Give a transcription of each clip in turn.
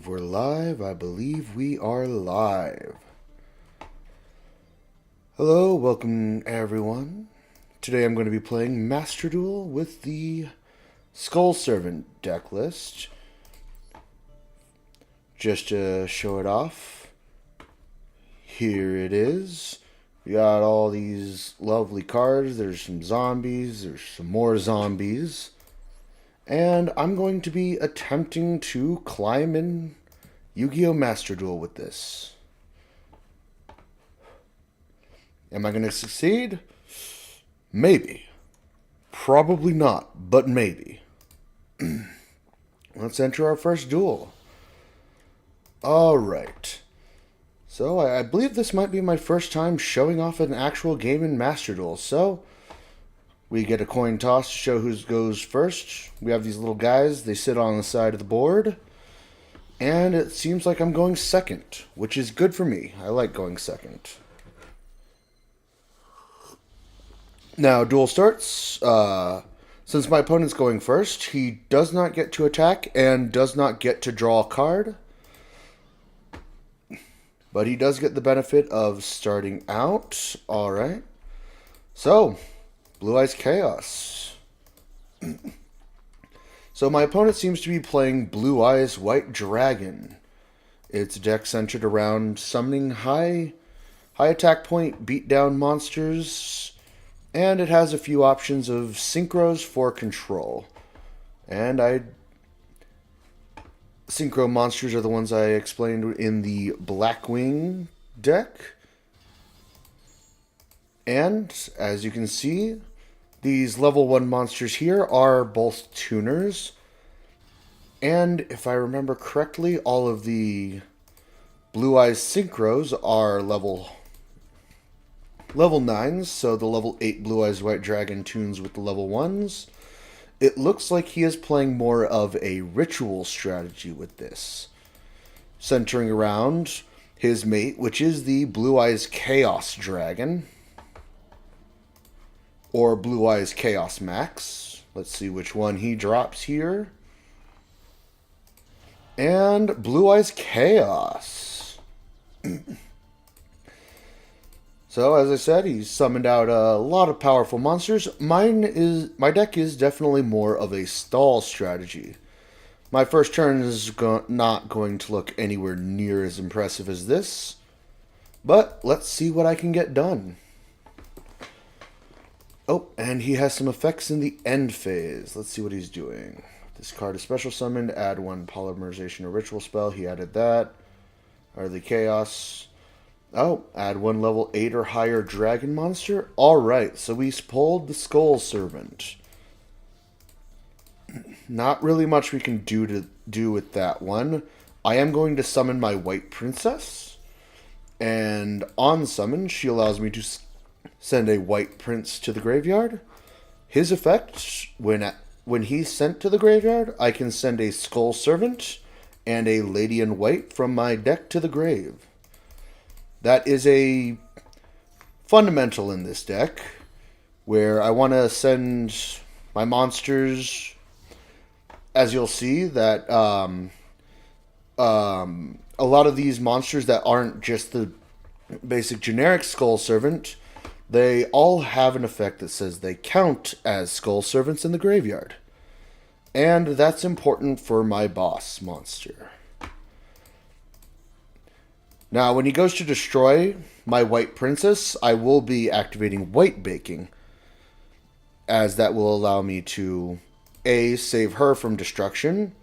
believe we're live. I believe we are live. Hello, welcome everyone. Today I'm going to be playing Master Duel with the Skull Servant deck list. Just to show it off, here it is. We got all these lovely cards. There's some zombies, there's some more zombies. And I'm going to be attempting to climb in Yu-Gi-Oh! Master Duel with this. Am I going to succeed? Maybe. Probably not, but maybe. Let's enter our first duel. Alright. So, I believe this might be my first time showing off an actual game in Master Duel. So, we get a coin toss to show who goes first. We have these little guys. They sit on the side of the board. And it seems like I'm going second, which is good for me. I like going second. Now, duel starts. Since my opponent's going first, he does not get to attack and does not get to draw a card. But he does get the benefit of starting out. Alright. So, Blue Eyes Chaos. So my opponent seems to be playing Blue Eyes White Dragon. Its deck centered around summoning high attack point beatdown monsters, and it has a few options of synchros for control. And synchro monsters are the ones I explained in the Blackwing deck. And, as you can see, these level 1 monsters here are both tuners. And, if I remember correctly, all of the Blue Eyes Synchros are level 9s. So the level 8 Blue Eyes White Dragon tunes with the level 1s. It looks like he is playing more of a ritual strategy with this, centering around his mate, which is the Blue Eyes Chaos Dragon. Or Blue Eyes Chaos Max. Let's see which one he drops here. And Blue Eyes Chaos. So, as I said, he's summoned out a lot of powerful monsters. My deck is definitely more of a stall strategy. My first turn is not going to look anywhere near as impressive as this. But let's see what I can get done. Oh, and he has some effects in the end phase. Let's see what he's doing. This card is special summoned. Add 1 polymerization or ritual spell. He added that. Or the chaos. Oh, add 1 level 8 or higher dragon monster. Alright, so we pulled the Skull Servant. Not really much we can do with that one. I am going to summon my White Princess. And on summon, she allows me to send a White Prince to the graveyard. His effect, when he's sent to the graveyard, I can send a Skull Servant and a Lady in White from my deck to the grave. That is a fundamental in this deck, where I want to send my monsters, as you'll see, that a lot of these monsters that aren't just the basic generic Skull Servant, they all have an effect that says they count as Skull Servants in the graveyard. And that's important for my boss monster. Now, when he goes to destroy my White Princess, I will be activating White Baking, as that will allow me to A, save her from destruction,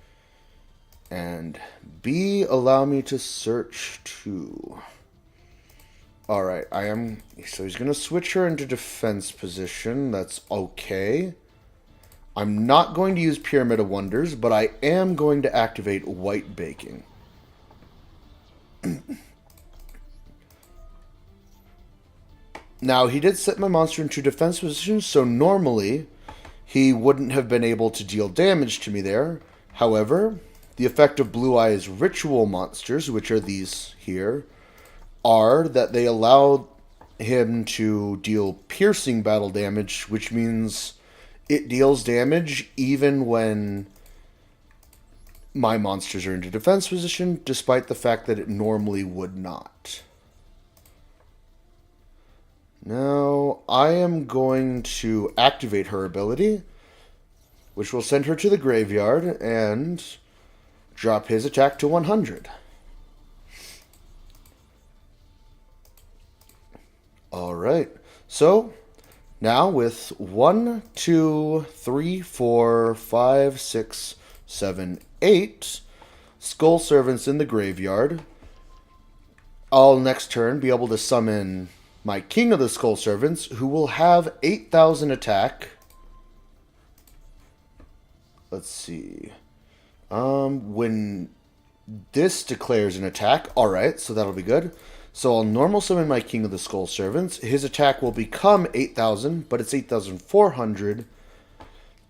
and B, allow me to search too. Alright, so he's going to switch her into defense position. That's okay. I'm not going to use Pyramid of Wonders, but I am going to activate White Baking. Now, he did set my monster into defense position, so normally he wouldn't have been able to deal damage to me there. However, the effect of Blue Eyes Ritual monsters, which are these here, are that they allow him to deal piercing battle damage, which means it deals damage even when my monsters are into defense position, despite the fact that it normally would not. Now, I am going to activate her ability, which will send her to the graveyard and drop his attack to 100. Alright, so now with 1, 2, 3, 4, 5, 6, 7, 8 Skull Servants in the graveyard, I'll next turn be able to summon my King of the Skull Servants, who will have 8,000 attack. Let's see. When this declares an attack, alright, so that'll be good. So I'll normal summon my King of the Skull Servants. His attack will become 8,000, but it's 8,400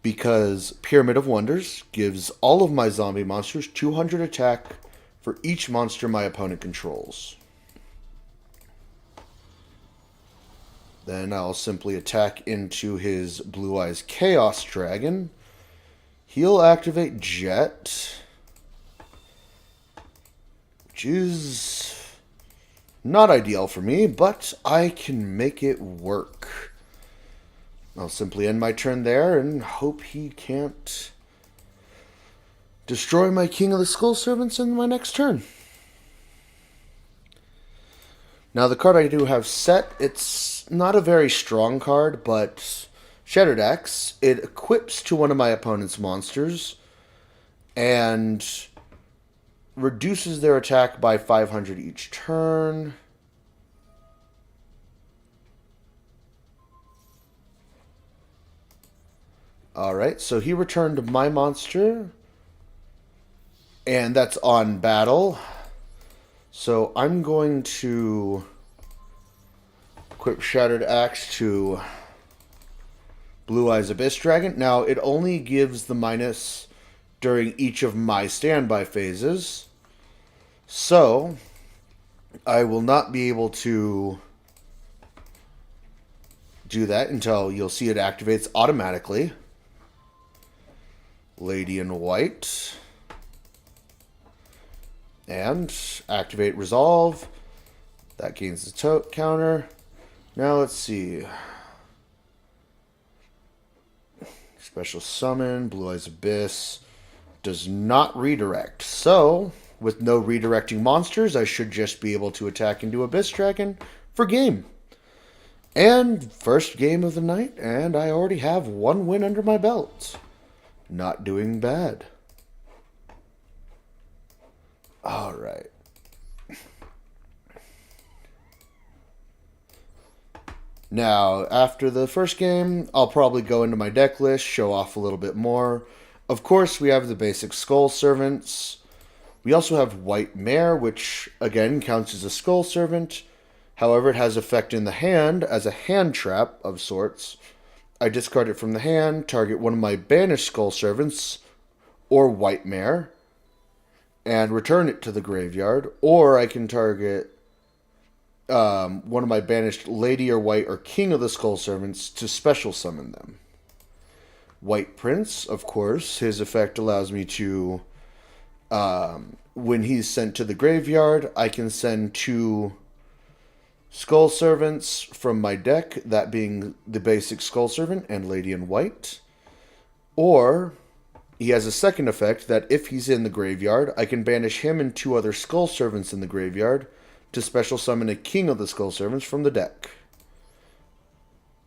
because Pyramid of Wonders gives all of my zombie monsters 200 attack for each monster my opponent controls. Then I'll simply attack into his Blue Eyes Chaos Dragon. He'll activate Jet, which is not ideal for me, but I can make it work. I'll simply end my turn there and hope he can't destroy my King of the Skull Servants in my next turn. Now, the card I do have set, it's not a very strong card, but Shattered Axe, it equips to one of my opponent's monsters and reduces their attack by 500 each turn. Alright, so he returned my monster, and that's on battle. So I'm going to equip Shattered Axe to Blue Eyes Abyss Dragon. Now, it only gives the minus during each of my standby phases, so I will not be able to do that until you'll see it activates automatically. Lady in White. And activate Resolve. That gains the counter. Now let's see. Special Summon, Blue Eyes Abyss. Does not redirect. So, with no redirecting monsters, I should just be able to attack into Abyss Dragon for game. And first game of the night, and I already have one win under my belt. Not doing bad. Alright. Now, after the first game, I'll probably go into my deck list, show off a little bit more. Of course, we have the basic Skull Servants. We also have White Mare, which, again, counts as a Skull Servant. However, it has effect in the hand as a hand trap of sorts. I discard it from the hand, target one of my banished Skull Servants, or White Mare, and return it to the graveyard. Or I can target one of my banished Lady or White or King of the Skull Servants to special summon them. White Prince, of course, his effect allows me to, when he's sent to the graveyard, I can send 2 Skull Servants from my deck, that being the basic Skull Servant and Lady in White. Or he has a second effect that if he's in the graveyard, I can banish him and 2 other Skull Servants in the graveyard to special summon a King of the Skull Servants from the deck.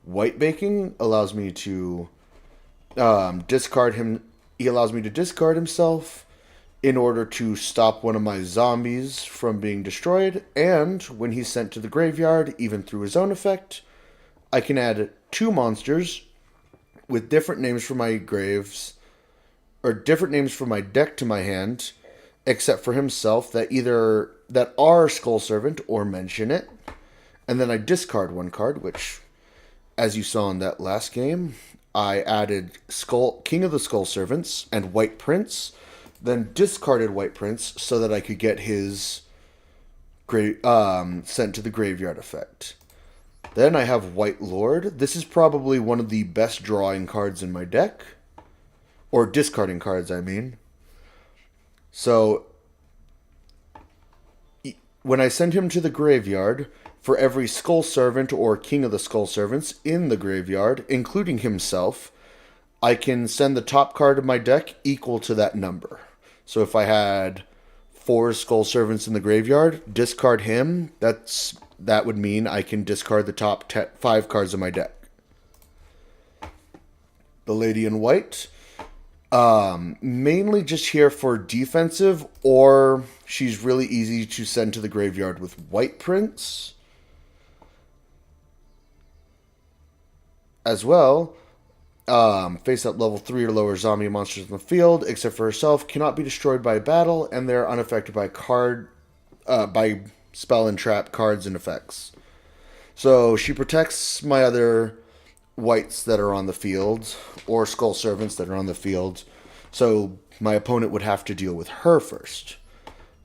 White Baking allows me to discard him. He allows me to discard himself in order to stop one of my zombies from being destroyed, and when he's sent to the graveyard, even through his own effect, I can add 2 monsters with different names for my graves, or different names for my deck to my hand, except for himself, that are Skull Servant or mention it, and then I discard 1 card, which, as you saw in that last game, I added King of the Skull Servants and White Prince, then discarded White Prince so that I could get his sent to the graveyard effect. Then I have White Lord. This is probably one of the best drawing cards in my deck. Or discarding cards, I mean. So when I send him to the graveyard, for every Skull Servant or King of the Skull Servants in the graveyard, including himself, I can send the top card of my deck equal to that number. So if I had 4 Skull Servants in the graveyard, discard him. That would mean I can discard the top 5 cards of my deck. The Lady in White, mainly just here for defensive, or she's really easy to send to the graveyard with White Prince. As well, face up level 3 or lower zombie monsters in the field, except for herself, cannot be destroyed by battle, and they're unaffected by spell and trap cards and effects. So she protects my other whites that are on the field, or Skull Servants that are on the field. So my opponent would have to deal with her first.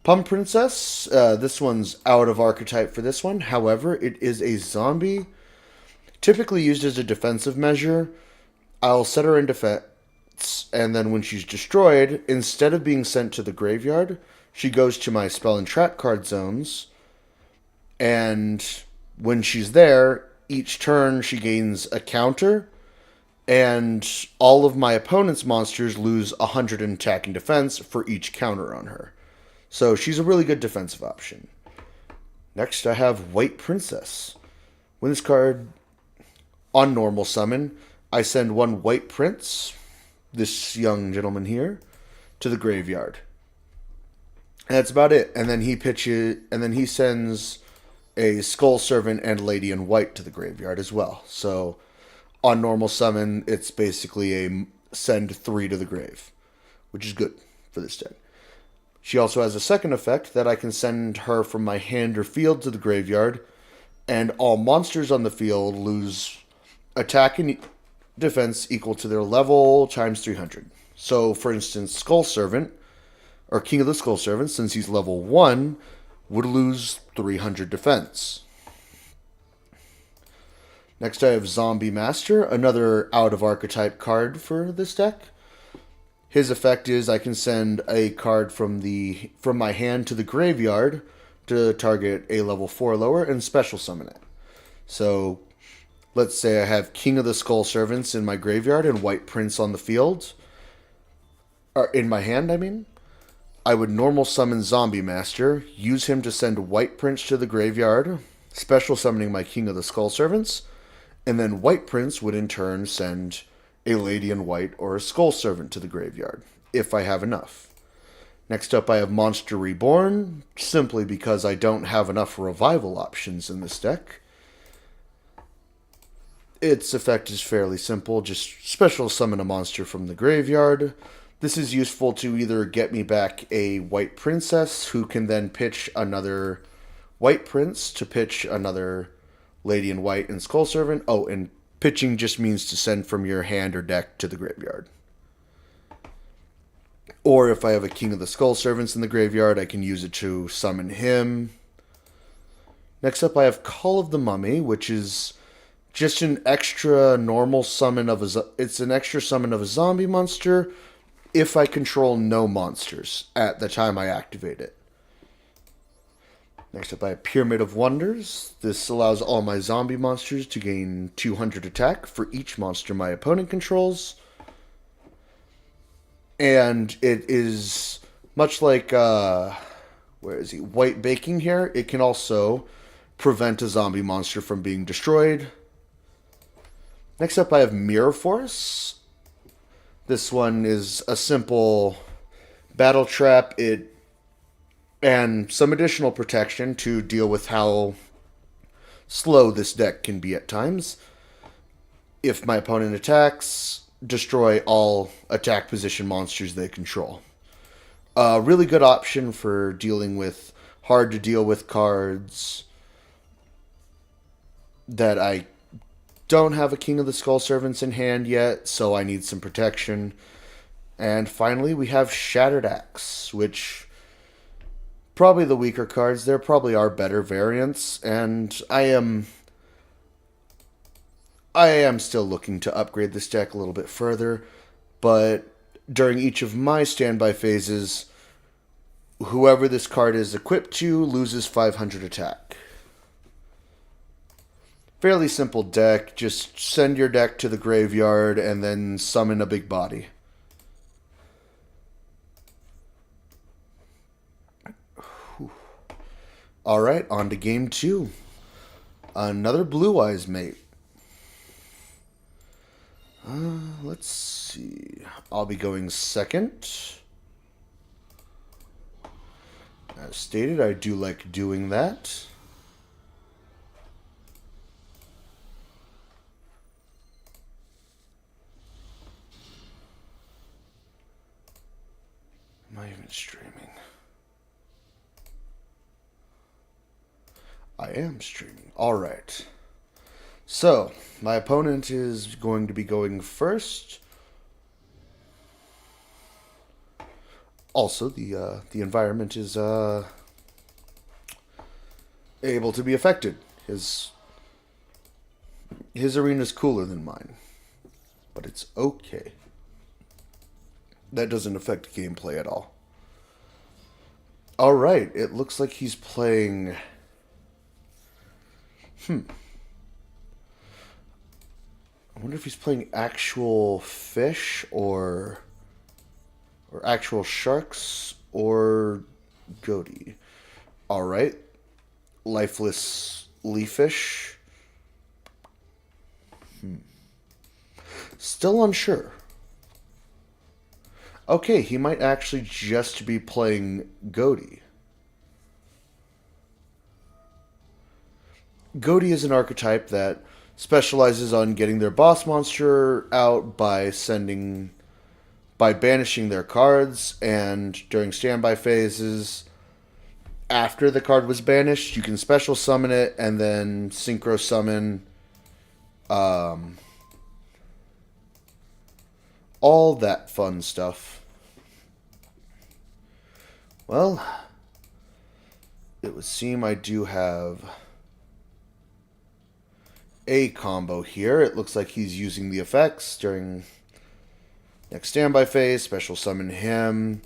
Pum Princess, this one's out of archetype for this one. However, it is a zombie, typically used as a defensive measure. I'll set her in defense, and then when she's destroyed, instead of being sent to the graveyard, she goes to my spell and trap card zones, and when she's there, each turn she gains a counter, and all of my opponent's monsters lose 100 in attack and defense for each counter on her. So she's a really good defensive option. Next, I have White Princess. When this card on normal summon, I send 1 White Prince, this young gentleman here, to the graveyard. And that's about it. And then he sends a Skull Servant and Lady in White to the graveyard as well. So on normal summon, it's basically a send 3 to the grave, which is good for this deck. She also has a second effect that I can send her from my hand or field to the graveyard, and all monsters on the field lose attack and defense equal to their level times 300. So, for instance, Skull Servant, or King of the Skull Servant, since he's level 1, would lose 300 defense. Next I have Zombie Master, another out of archetype card for this deck. His effect is I can send a card from my hand to the graveyard to target a level 4 lower and special summon it. So let's say I have King of the Skull Servants in my graveyard and White Prince on the field. Or in my hand, I mean. I would normal summon Zombie Master, use him to send White Prince to the graveyard, special summoning my King of the Skull Servants, and then White Prince would in turn send a Lady in White or a Skull Servant to the graveyard, if I have enough. Next up I have Monster Reborn, simply because I don't have enough revival options in this deck. Its effect is fairly simple, just special summon a monster from the graveyard. This is useful to either get me back a White Princess, who can then pitch another White Prince to pitch another Lady in White and Skull Servant. Oh, and pitching just means to send from your hand or deck to the graveyard. Or if I have a King of the Skull Servants in the graveyard, I can use it to summon him. Next up I have Call of the Mummy, which is just an extra normal summon of it's an extra summon of a zombie monster if I control no monsters at the time I activate it. Next up I have Pyramid of Wonders. This allows all my zombie monsters to gain 200 attack for each monster my opponent controls. And it is much like, White Baking here. It can also prevent a zombie monster from being destroyed. Next up I have Mirror Force. This one is a simple battle trap. And some additional protection to deal with how slow this deck can be at times. If my opponent attacks, destroy all attack position monsters they control. A really good option for dealing with hard to deal with cards that I don't have a King of the Skull Servants in hand yet, so I need some protection. And finally, we have Shattered Axe, which probably the weaker cards. There probably are better variants, and I am still looking to upgrade this deck a little bit further, but during each of my standby phases, whoever this card is equipped to loses 500 attack. Fairly simple deck. Just send your deck to the graveyard and then summon a big body. Alright, on to game 2. Another Blue Eyes mate. Let's see. I'll be going second. As stated, I do like doing that. Am I even streaming? I am streaming. Alright. So, my opponent is going to be going first. Also, the environment is able to be affected. His arena is cooler than mine, but it's okay. That doesn't affect gameplay at all. Alright, it looks like he's playing... I wonder if he's playing actual fish or actual sharks or goatee. Alright. Lifeless leafish. Still unsure. Okay, he might actually just be playing goatee. Goatee is an archetype that specializes on getting their boss monster out by banishing their cards, and during standby phases, after the card was banished, you can special summon it and then synchro summon all that fun stuff. Well, it would seem I do have a combo here. It looks like he's using the effects during next standby phase. Special summon him.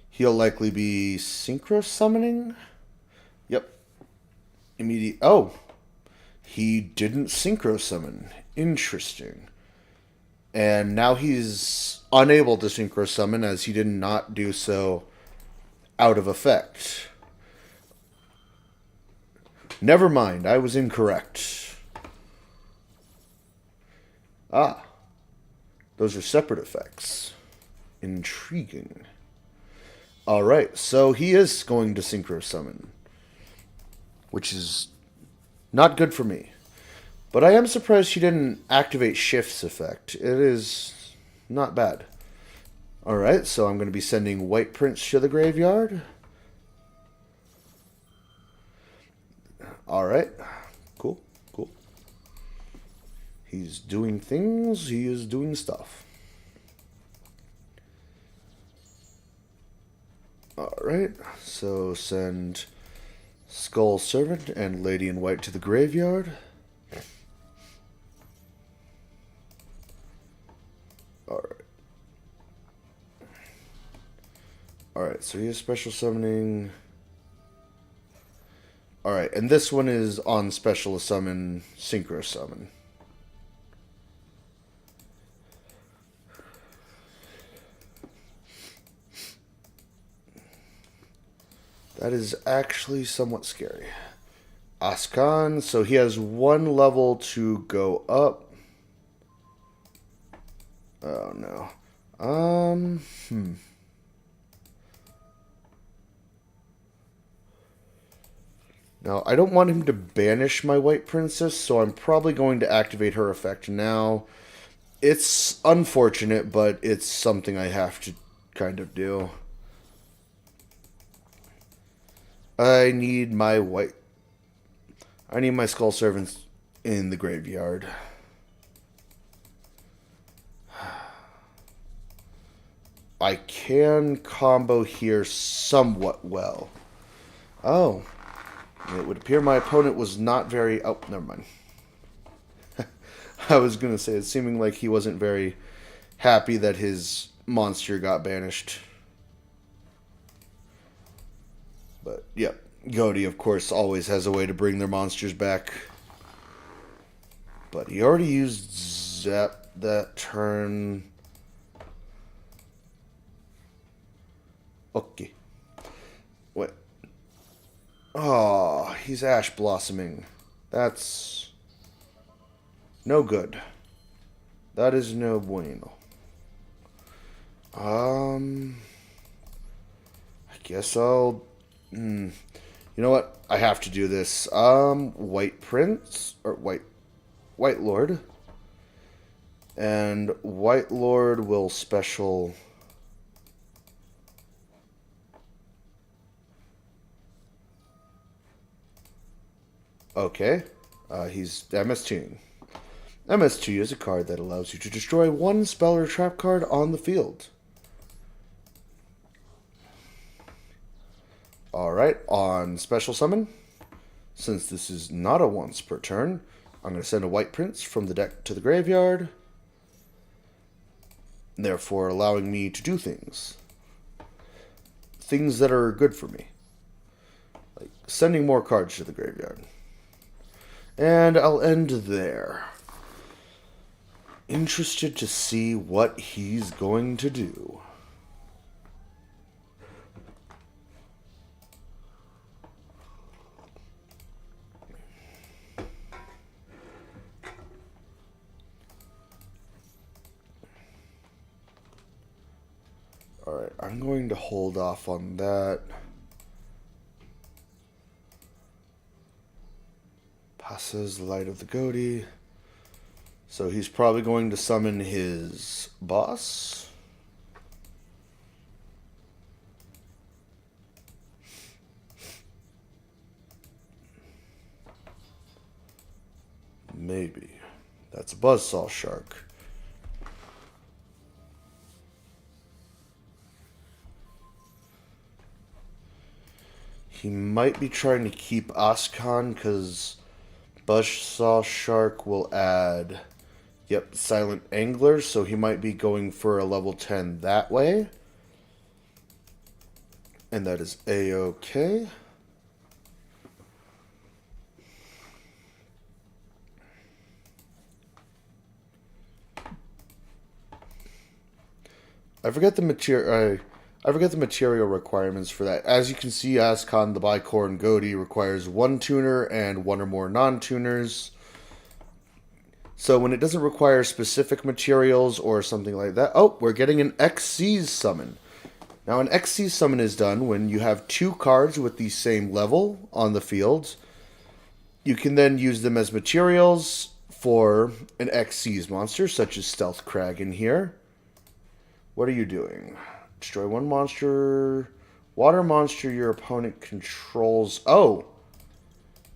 He'll likely be synchro summoning. Yep. Immediate. Oh, he didn't synchro summon. Interesting. And now he's unable to synchro summon as he did not do so out of effect. Never mind, I was incorrect. Ah, those are separate effects. Intriguing. Alright, so he is going to synchro summon, which is not good for me. But I am surprised he didn't activate Shift's effect. It is not bad. Alright, so I'm going to be sending White Prince to the graveyard. Alright, cool, cool. He's doing things, he is doing stuff. Alright, so send Skull Servant and Lady in White to the graveyard. Alright. Alright, so he is special summoning. Alright, and this one is on special summon, synchro summon. That is actually somewhat scary. Askan, so he has one level to go up. Oh no. Now, I don't want him to banish my White Princess, so I'm probably going to activate her effect now. It's unfortunate, but it's something I have to kind of do. I need my Skull Servants in the graveyard. I can combo here somewhat well. Oh. It would appear my opponent was not very... Oh, never mind. I was going to say, it's seeming like he wasn't very happy that his monster got banished. But, yep. Goaty, of course, always has a way to bring their monsters back. But he already used Zap that turn. Okay. Wait. Oh, he's Ash Blossoming. That's no good. That is no bueno. I guess I'll. You know what? I have to do this. White Prince or White Lord, and White Lord will special. Okay, he's MS2. MS2 is a card that allows you to destroy one spell or trap card on the field. Alright, on special summon, since this is not a once per turn, I'm going to send a White Prince from the deck to the graveyard, therefore allowing me to do things. Things that are good for me. Like sending more cards to the graveyard. And I'll end there. Interested to see what he's going to do. Alright, I'm going to hold off on that. Passes Light of the Goaty. So he's probably going to summon his boss. Maybe. That's a Buzzsaw Shark. He might be trying to keep Ascon because Buzzsaw Shark will add, yep, Silent Angler, so he might be going for a level 10 that way. And that is A-okay. I forget the material requirements for that. As you can see, Ascon the Bicorn Goaty requires one tuner and one or more non-tuners. So when it doesn't require specific materials or something like that... Oh, we're getting an Xyz summon. Now, an Xyz summon is done when you have two cards with the same level on the field. You can then use them as materials for an Xyz monster, such as Stealth Kraken here. What are you doing? Destroy one monster... Water monster your opponent controls... Oh!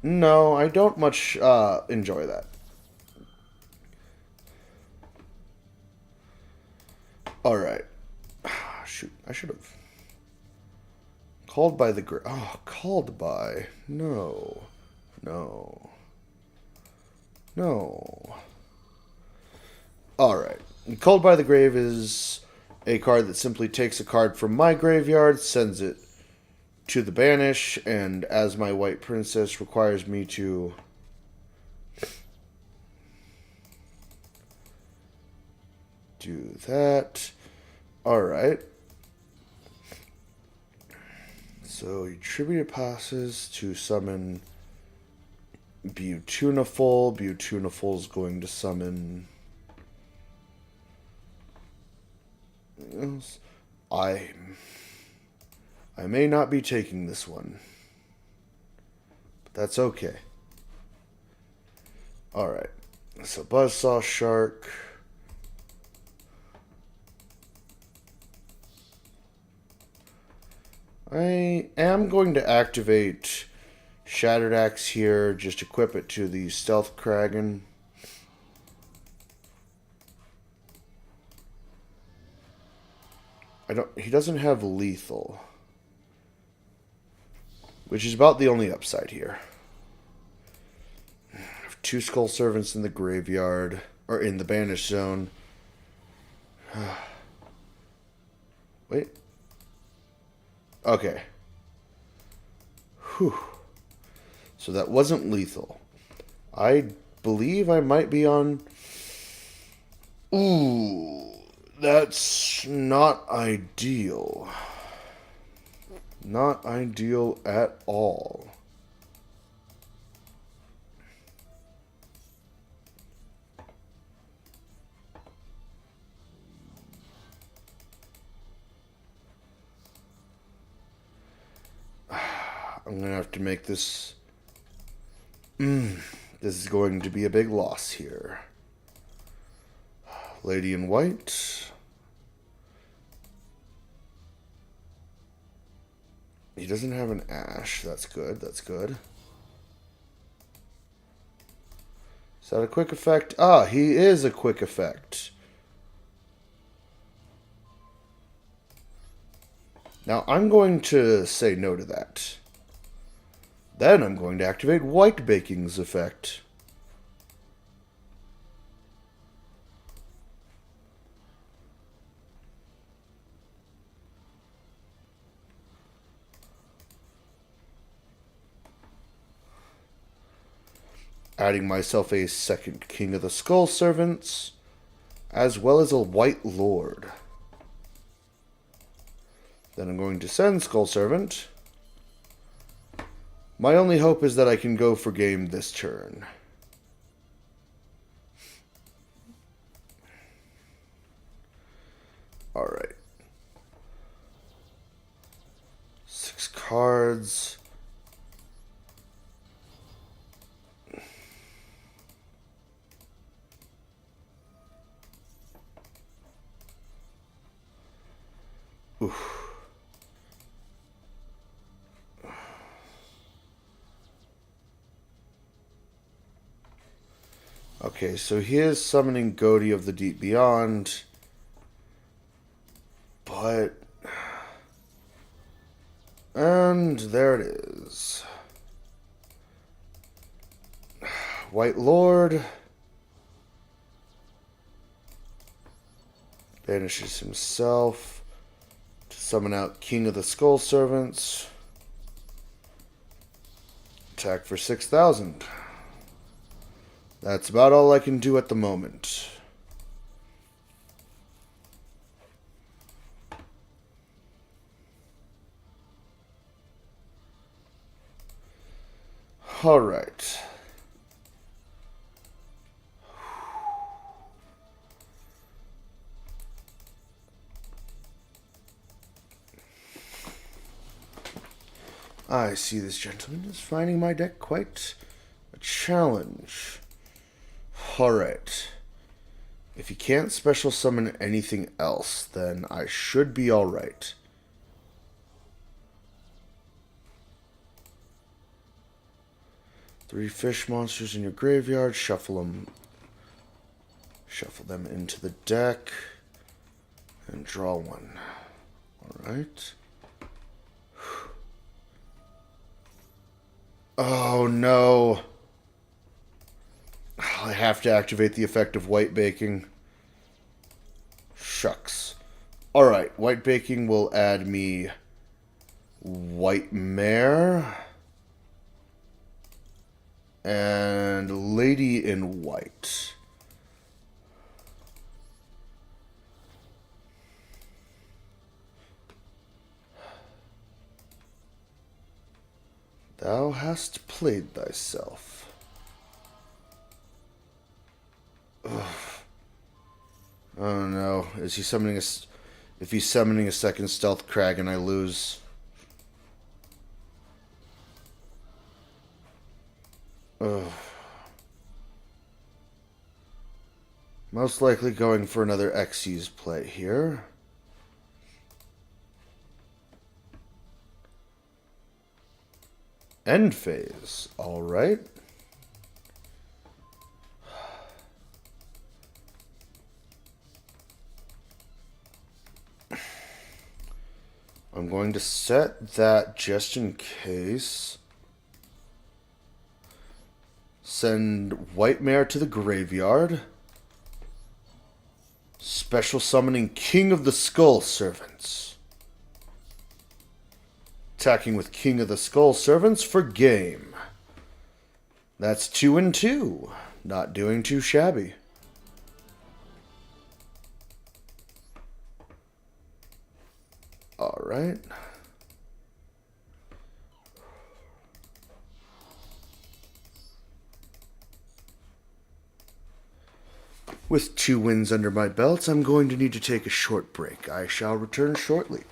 No, I don't much enjoy that. Alright. Shoot, I should have. Called by the... Oh, called by. No. No. No. Alright. Called by the Grave is a card that simply takes a card from my graveyard, sends it to the banish, and as my White Princess requires me to... do that. Alright. So you tribute passes to summon Beautiful. Beautiful is going to summon... I may not be taking this one. But that's okay. Alright. So Buzzsaw Shark... I am going to activate Shattered Axe here, just equip it to the Stealth Kraken. He doesn't have lethal, which is about the only upside here. I have two Skull Servants in the graveyard, or in the banish zone. Wait. Okay. So that wasn't lethal. I believe I might be on... Ooh, that's not ideal. Not ideal at all. I'm going to have to make this... This is going to be a big loss here. Lady in white. He doesn't have an ash. That's good. That's good. Is that a quick effect? Ah, he is a quick effect. Now, I'm going to say no to that. Then I'm going to activate White Baking's effect. Adding myself a second King of the Skull Servants, as well as a White Lord. Then I'm going to send Skull Servant. My only hope is that I can go for game this turn. Alright. 6 cards. Oof. Okay, so he is summoning Goaty of the Deep Beyond. But... And there it is. White Lord. Banishes himself to summon out King of the Skull Servants. Attack for 6,000. That's about all I can do at the moment. Alright. I see this gentleman is finding my deck quite a challenge. Alright. If he can't special summon anything else, then I should be alright. Three fish monsters in your graveyard. Shuffle them. Shuffle them into the deck. And draw one. Alright. Oh no. I have to activate the effect of White Baking. Shucks. Alright, White Baking will add me White Mare and Lady in White. Thou hast played thyself. Ugh. Oh no, is he summoning a... If he's summoning a second Stealth Crag and I lose... Ugh. Most likely going for another Xyz play here. End phase, alright. I'm going to set that just in case. Send White Mare to the graveyard. Special summoning King of the Skull Servants. Attacking with King of the Skull Servants for game. That's 2 and 2. Not doing too shabby. Alright. With 2 wins under my belt, I'm going to need to take a short break. I shall return shortly.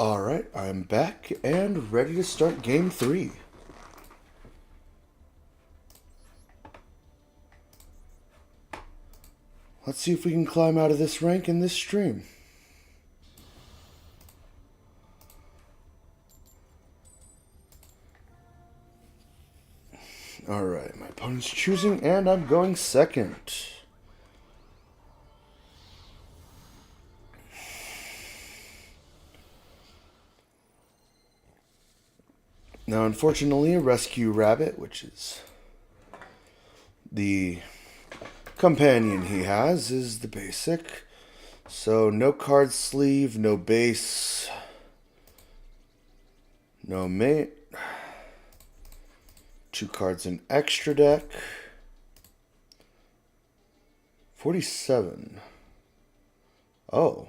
Alright, I'm back and ready to start game 3. Let's see if we can climb out of this rank in this stream. Alright, my opponent's choosing and I'm going second. Now, unfortunately, a rescue rabbit, which is the companion he has, is the basic. So, no card sleeve, no base, no mate. 2 cards in extra deck. 47. Oh.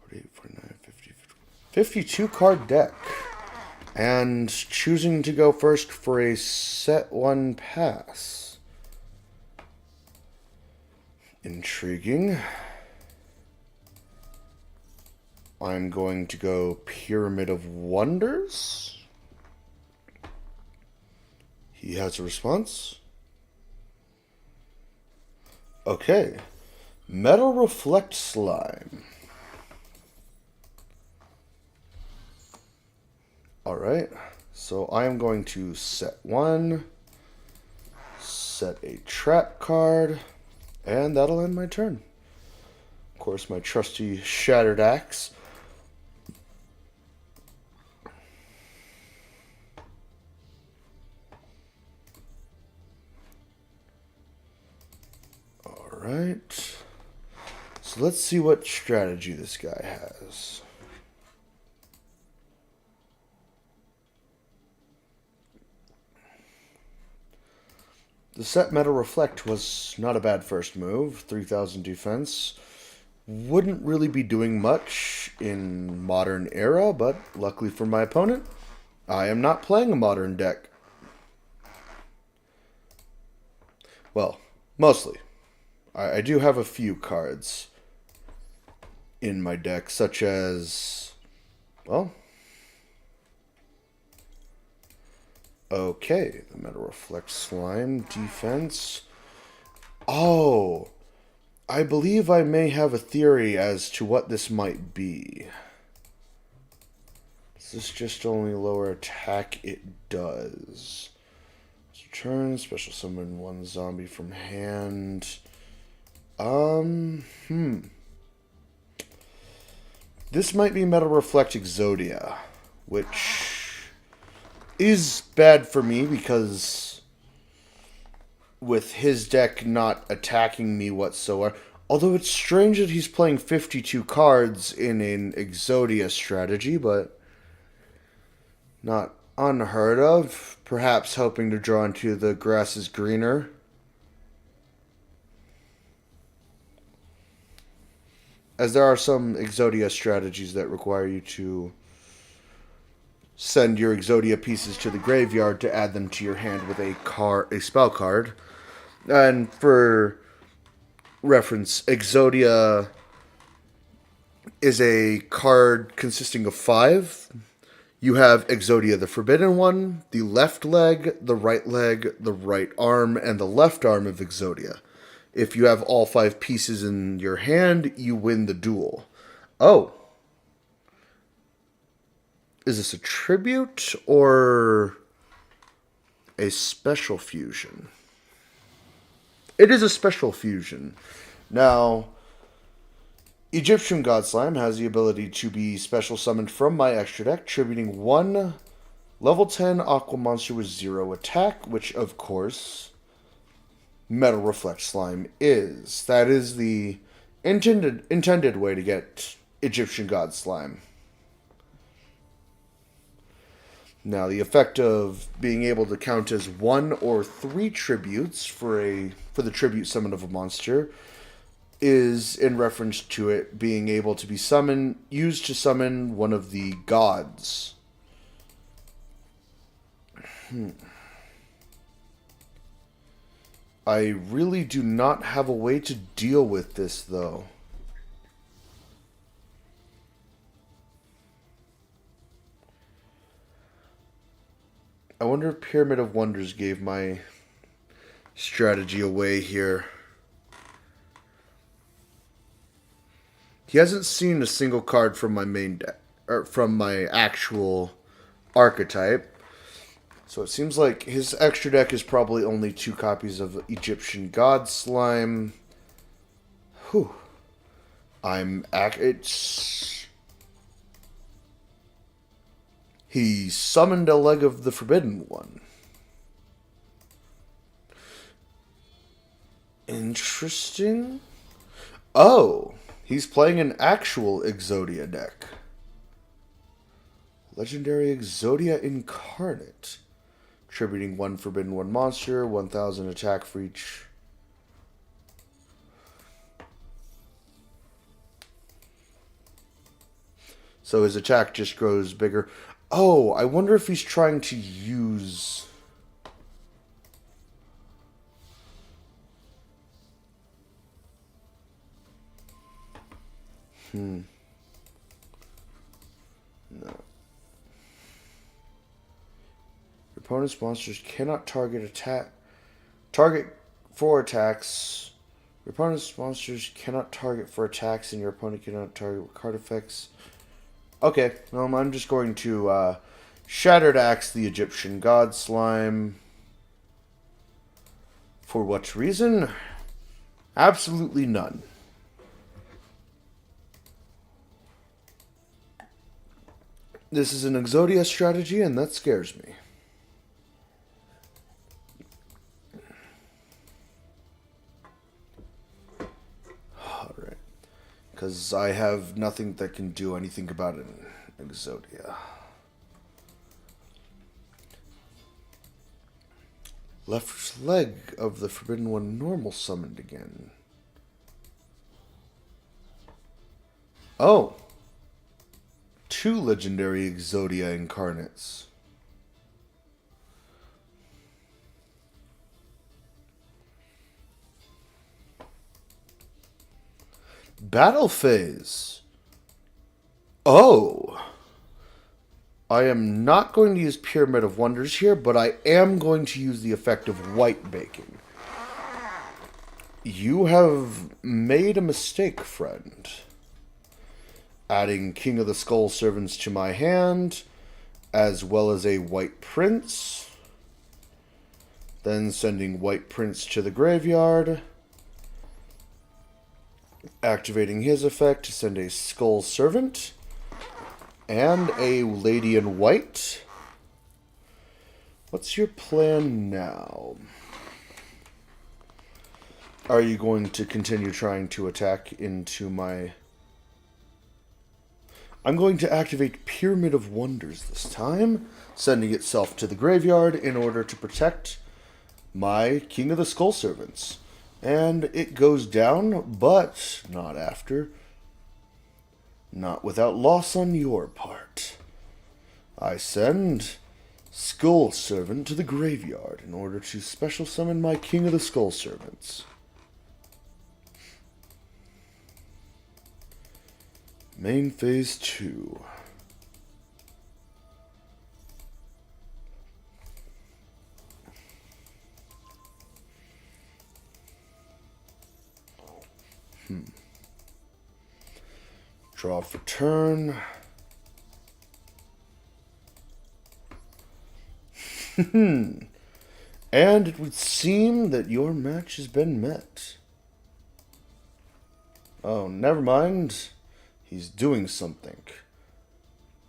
48, 49, 50, 52 card deck. And choosing to go first for a set 1 pass. Intriguing. I'm going to go Pyramid of Wonders. He has a response. Okay. Metal Reflect Slime. Alright, so I am going to set 1, set a trap card, and that'll end my turn. Of course, my trusty Shattered Axe. Alright, so let's see what strategy this guy has. The set Metal Reflect was not a bad first move. 3,000 defense. Wouldn't really be doing much in Modern Era, but luckily for my opponent, I am not playing a Modern deck. Well, mostly. I do have a few cards in my deck, such as, well, okay, the Metal Reflect Slime defense. Oh, I believe I may have a theory as to what this might be. Does this just only lower attack? It does. Turn, special summon 1 zombie from hand. This might be Metal Reflect Exodia, which is bad for me because with his deck not attacking me whatsoever. Although it's strange that he's playing 52 cards in an Exodia strategy, but not unheard of. Perhaps hoping to draw into the grass is greener. As there are some Exodia strategies that require you to send your Exodia pieces to the graveyard to add them to your hand with a spell card. And for reference, Exodia is a card consisting of 5. You have Exodia, the Forbidden One, the left leg, the right arm, and the left arm of Exodia. If you have all 5 pieces in your hand, you win the duel. Oh. Is this a tribute or a special fusion? It is a special fusion. Now, Egyptian God Slime has the ability to be special summoned from my extra deck, tributing 1 level 10 Aqua monster with 0 attack, which, of course, Metal Reflect Slime is. That is the intended way to get Egyptian God Slime. Now, the effect of being able to count as 1 or 3 tributes for the tribute summon of a monster is in reference to it being able to be used to summon one of the gods. I really do not have a way to deal with this, though. I wonder if Pyramid of Wonders gave my strategy away here. He hasn't seen a single card from my main deck, or from my actual archetype. So it seems like his extra deck is probably only 2 copies of Egyptian God Slime. Whew. He summoned a leg of the Forbidden One. Interesting. Oh, he's playing an actual Exodia deck. Legendary Exodia Incarnate. Tributing 1 Forbidden One monster, 1,000 attack for each. So his attack just grows bigger. Oh, I wonder if he's trying to use... No. Your opponent's monsters cannot target 4 attacks. Your opponent's monsters cannot target for attacks, and your opponent cannot target card effects. Okay, well, I'm just going to Shattered Axe the Egyptian God Slime. For what reason? Absolutely none. This is an Exodia strategy, and that scares me. Alright. Because I have nothing that can do anything about it in Exodia. Left leg of the Forbidden One normal summoned again. Oh! 2 legendary Exodia incarnates. Battle phase. Oh. I am not going to use Pyramid of Wonders here, but I am going to use the effect of white baking. You have made a mistake, friend. Adding King of the Skull Servants to my hand, as well as a White Prince. Then sending White Prince to the graveyard. Activating his effect to send a Skull Servant. And a Lady in White. What's your plan now? Are you going to continue trying to attack into my... I'm going to activate Pyramid of Wonders this time, sending itself to the graveyard in order to protect my King of the Skull Servants. And it goes down, but not after. Not without loss on your part. I send Skull Servant to the graveyard in order to special summon my King of the Skull Servants. Main phase 2. Draw for turn. And it would seem that your match has been met. Oh, never mind. He's doing something.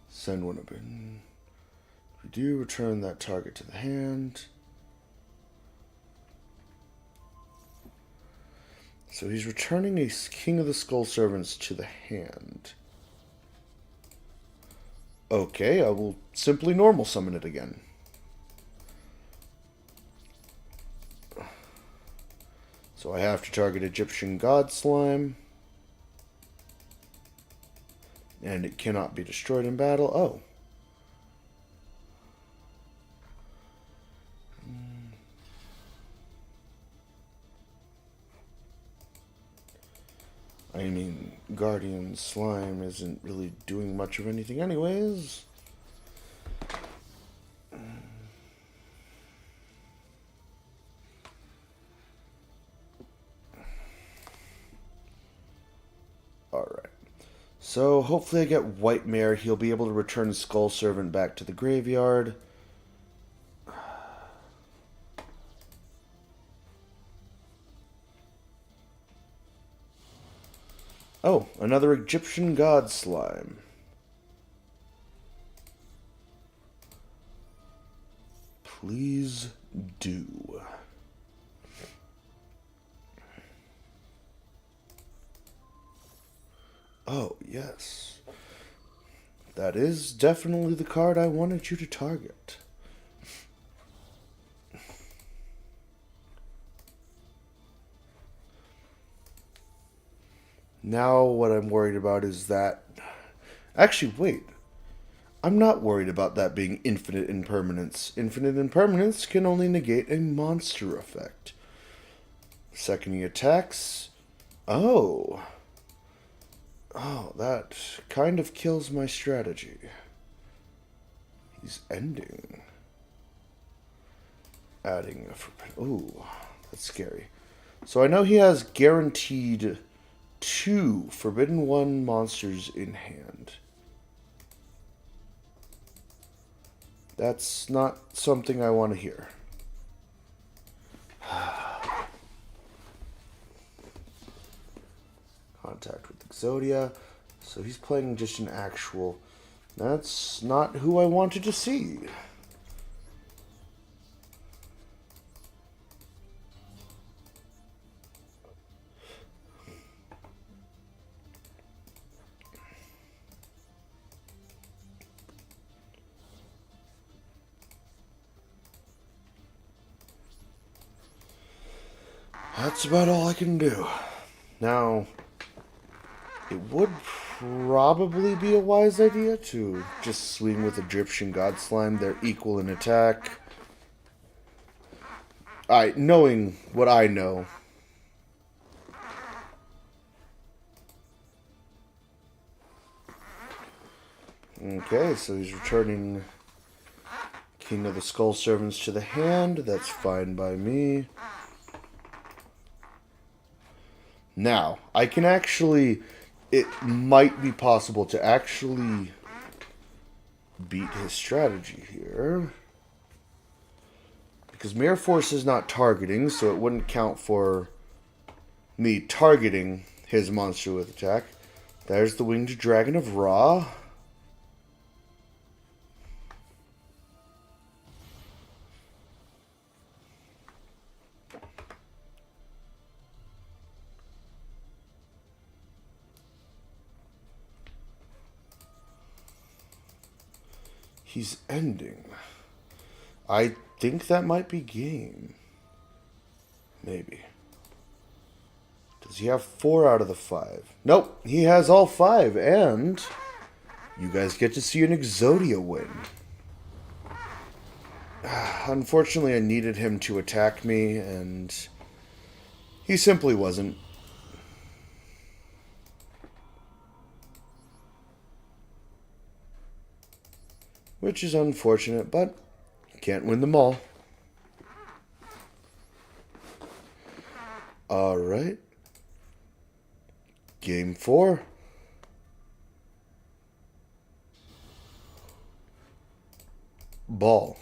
Send one of them. If we do, return that target to the hand. So he's returning a King of the Skull Servants to the hand. Okay, I will simply normal summon it again. So I have to target Egyptian God Slime. And it cannot be destroyed in battle. Oh. I mean, Guardian Slime isn't really doing much of anything anyways. Alright. So, hopefully I get White Mare. He'll be able to return Skull Servant back to the graveyard. Oh, another Egyptian God Slime. Please do. Oh, yes. That is definitely the card I wanted you to target. Now what I'm worried about is that... Actually, wait. I'm not worried about that being infinite impermanence. Infinite impermanence can only negate a monster effect. Second he attacks... Oh. Oh, that kind of kills my strategy. He's ending. Adding a... Ooh, that's scary. So I know he has guaranteed 2 Forbidden 1 monsters in hand. That's not something I want to hear. Contact with Exodia. So he's playing just an actual... That's not who I wanted to see. That's about all I can do. Now, it would probably be a wise idea to just swing with Egyptian God Slime. They're equal in attack. Knowing what I know. Okay, so he's returning King of the Skull Servants to the hand. That's fine by me. Now, I can actually... It might be possible to actually beat his strategy here. Because Mirror Force is not targeting, so it wouldn't count for me targeting his monster with attack. There's the Winged Dragon of Ra. He's ending. I think that might be game. Maybe. Does he have 4 out of the 5? Nope, he has all 5, and you guys get to see an Exodia win. Unfortunately, I needed him to attack me, and he simply wasn't. Which is unfortunate, but you can't win them all. Alright. Game 4. Ball.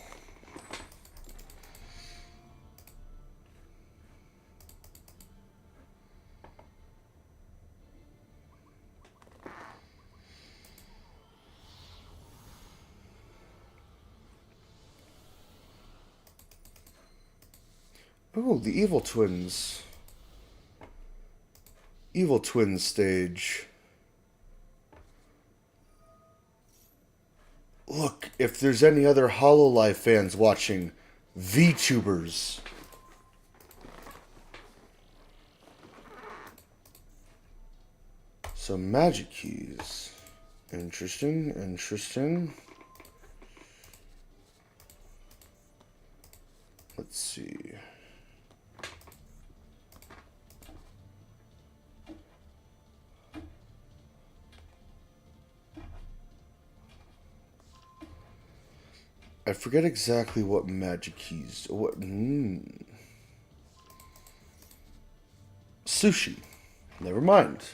Oh, the Evil Twins. Evil Twins stage. Look, if there's any other Hololive fans watching, VTubers. Some magic keys. Interesting, interesting. Let's see. I forget exactly what magic keys. What? Sushi. Never mind.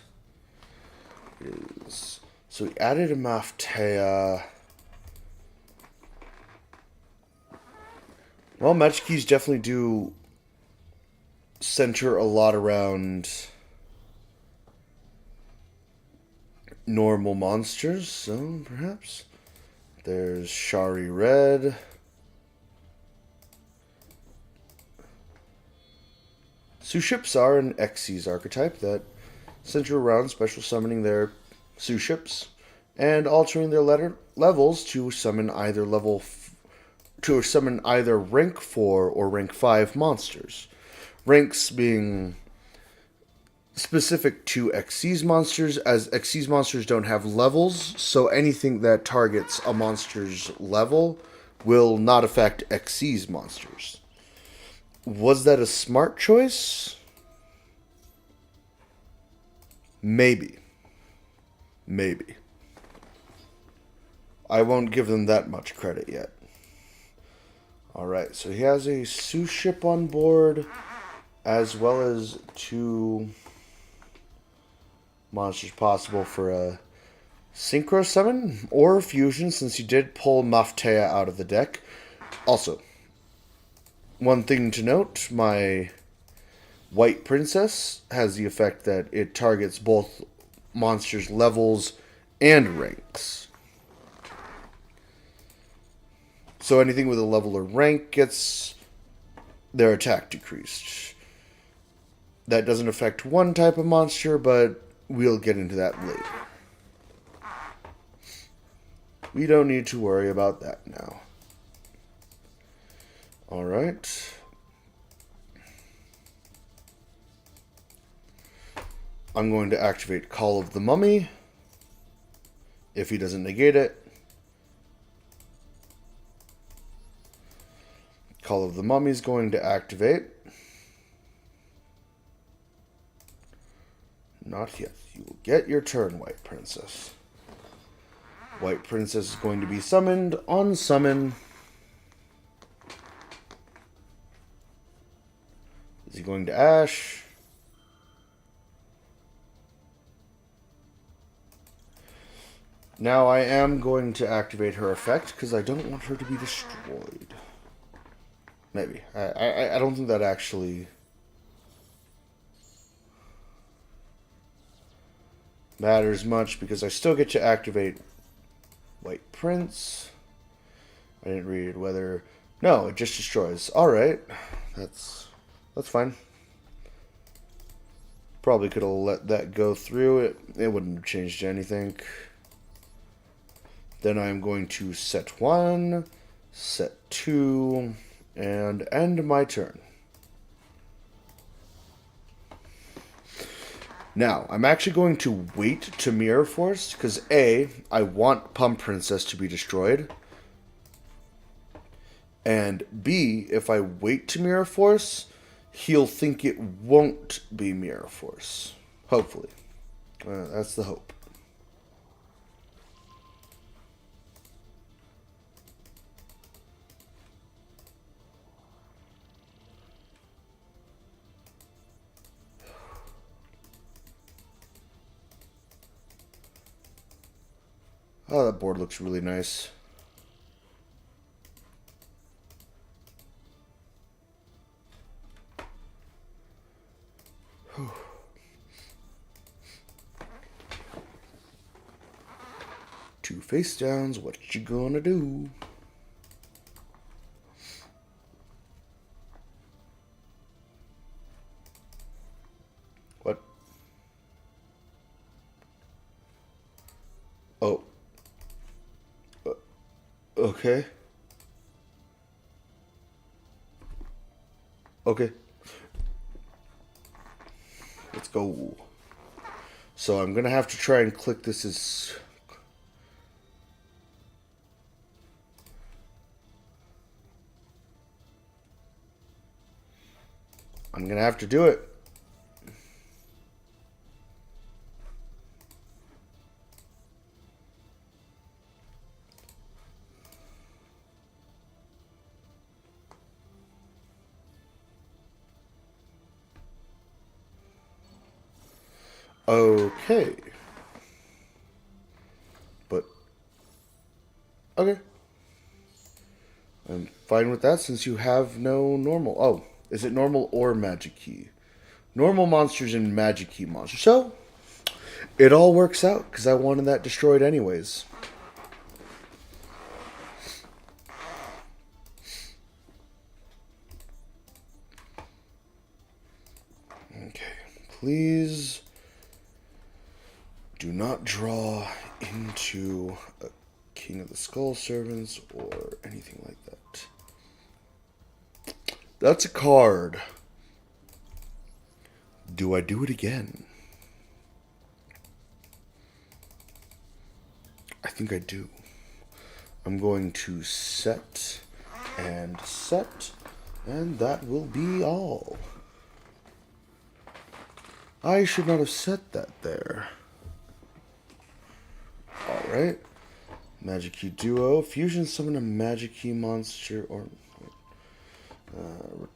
So we added a Maftea. Well, magic keys definitely do center a lot around normal monsters, so perhaps. There's Shari Red. Sue-ships are an Xyz archetype that center around special summoning their Sue-ships and altering their levels to summon either rank 4 or rank 5 monsters. Ranks being specific to Xyz monsters, as Xyz monsters don't have levels, so anything that targets a monster's level will not affect Xyz monsters. Was that a smart choice? Maybe. Maybe. I won't give them that much credit yet. Alright, so he has a Sue-ship on board, as well as 2 monsters possible for a synchro summon or fusion, since he did pull Maftea out of the deck. Also, one thing to note, my White Princess has the effect that it targets both monsters' levels and ranks. So anything with a level or rank gets their attack decreased. That doesn't affect one type of monster, but we'll get into that later. We don't need to worry about that now. Alright. I'm going to activate Call of the Mummy. If he doesn't negate it. Call of the Mummy is going to activate. Not yet. You will get your turn, White Princess. White Princess is going to be summoned on summon. Is he going to Ash? Now I am going to activate her effect because I don't want her to be destroyed. Maybe. I don't think that actually matters much because I still get to activate White Prince. I didn't read whether... No, it just destroys. Alright. That's fine. Probably could have let that go through. It wouldn't have changed anything. Then I'm going to set 1, set 2, and end my turn. Now, I'm actually going to wait to Mirror Force, because A, I want Pump Princess to be destroyed. And B, if I wait to Mirror Force, he'll think it won't be Mirror Force. Hopefully. That's the hope. Oh, that board looks really nice. Whew. Two face downs, what you gonna do? What? Oh. Okay. Okay. Let's go. So I'm gonna have to try and click this as... I'm gonna have to do it. Okay. But, okay. I'm fine with that since you have no normal. Oh, is it normal or magic key? Normal monsters and magic key monsters. So, it all works out because I wanted that destroyed anyways. Okay, please do not draw into a King of the Skull Servants or anything like that. That's a card. Do I do it again? I think I do. I'm going to set, and that will be all. I should not have set that there. Alright. Magic Key Duo. Fusion summon a Magic Key monster or...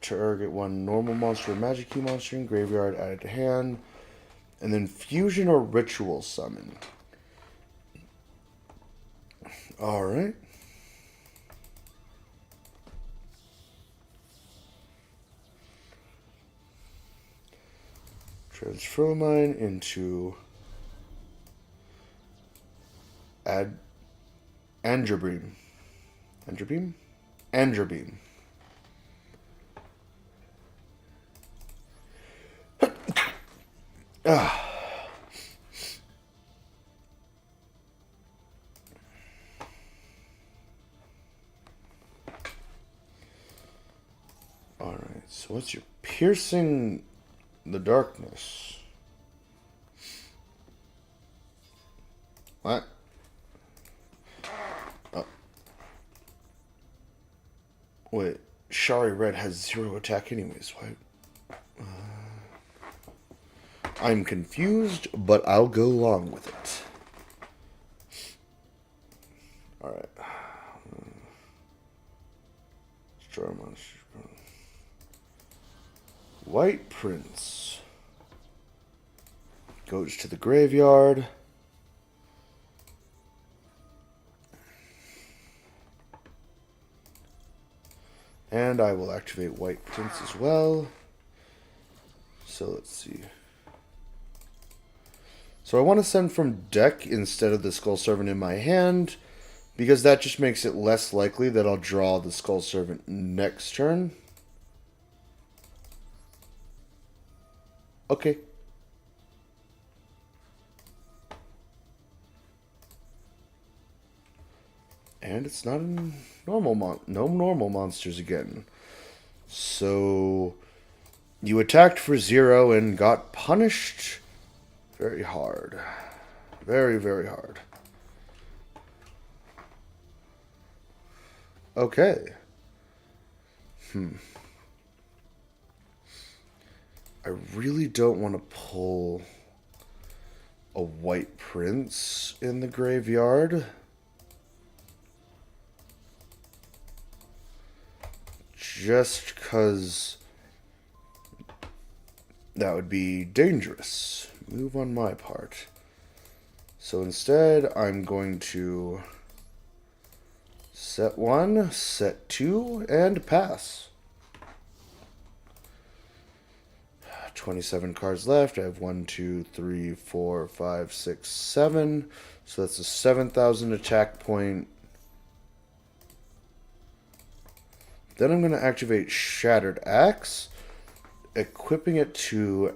target one normal monster or Magic Key monster in graveyard, added to hand. And then Fusion or Ritual summon. Alright. Transfer mine into Androbeam. Androbeam? Androbeam. Ah. Alright, so what's your piercing the darkness? What? Oh. Wait, Shari Red has 0 attack anyways. Why? I'm confused, but I'll go along with it. Alright. Destroy monster. White Prince goes to the graveyard. And I will activate White Prince as well. So let's see. So I want to send from deck instead of the Skull Servant in my hand, because that just makes it less likely that I'll draw the Skull Servant next turn. Okay. And it's not a normal no normal monsters again. So you attacked for 0 and got punished very hard. Very, very hard. Okay. I really don't want to pull a white prince in the graveyard. Just because that would be dangerous. Move on my part. So instead, I'm going to set 1, set 2, and pass. 27 cards left. I have 1, 2, 3, 4, 5, 6, 7. So that's a 7,000 attack point. Then I'm going to activate Shattered Axe, equipping it to